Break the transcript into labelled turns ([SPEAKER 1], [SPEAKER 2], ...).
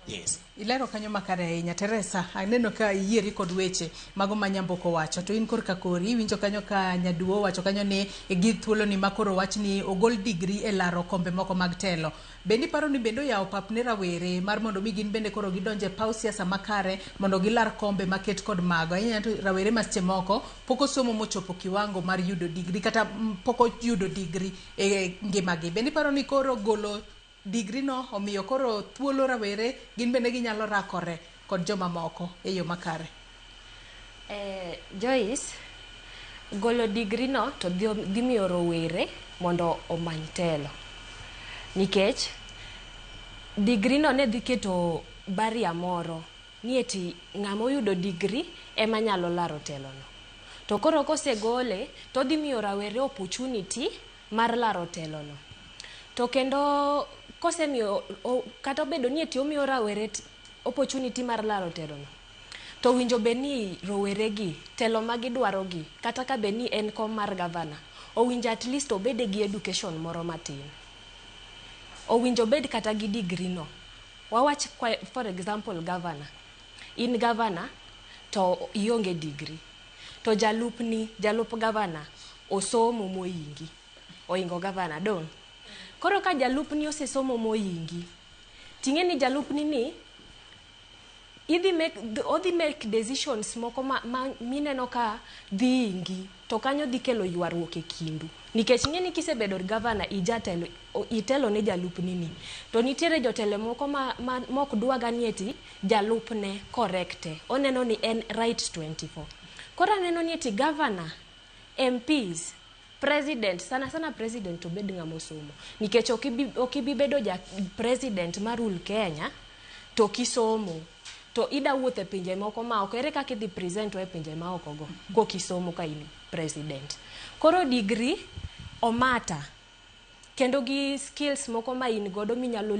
[SPEAKER 1] Yes.
[SPEAKER 2] Ilero kanyo makare ahinya. Teresa, aneno ka iyieri kod weche mago ma Nyamboko wacho, to in korka kori iwinjo kanyo ka Nyaduo wacho kanyo ni gi thuolo ni makoro wach ni ogol digri e laro kombe moko mag telo. Bende paro ni bende oyawo pap ne rawere mar mondo mi gin bende koro gidonje paw siasa makare mondo gilar kombe maket kod mago. Ahinya to rawere ma seche moko poko somo mochopo kiwango mar yudo digri kata poko yudo digri e ngimagi. Bende paro ni koro golo digri no omiyo koro thuolo rawere gin bende ginyalo rakore kod joma moko e yo makare.
[SPEAKER 3] Joyce, golo digri no to dhi miyo rowere mondo omany telo, nikech digri no ne dhi keto baria moro ni eti ng'ama oyudo digri ema nyalo laro telo no. To koro kosegole to dhi miyo rawere opportunity mar laro telo no. To kendo kosemiyo kata obedo ni eti omiyo rawere opportunity mar laro telo no, to winjo be ni rowere gi telo ma gidwaro gi kata ka be ni en kom mar gavana, owinjo at least obede gi education moro matin, owinjo bed kata gi digri no. Wawach for example gavana, in gavana to ionge digri, to jalup gavana osomo moingi, oingo gavana dong. Koro ka jalupni osesomo moingi, ting'eni jalupni ni odhi make decisions moko mineno ka dhi ingi, to kanyo dhi kelo ywaruok e kindu. Nikech ng'eni kisebedo gavana itelo ne jalupni ni, to nitiere jotelo moko mok dwaga ni eti jalupne correcte, oneno ni en right 24. Koro aneno ni eti gavana, MPs, president, sana president to bed ng'ama osomo, nikech okibi bedo president mar rule Kenya to kisomo, to ida wuotho e pinje moko ma ok ere kaka idhi present e pinje ma oko go kokisomo ka in president. Koro digri omata kendo gi skills moko ma in godo minyalo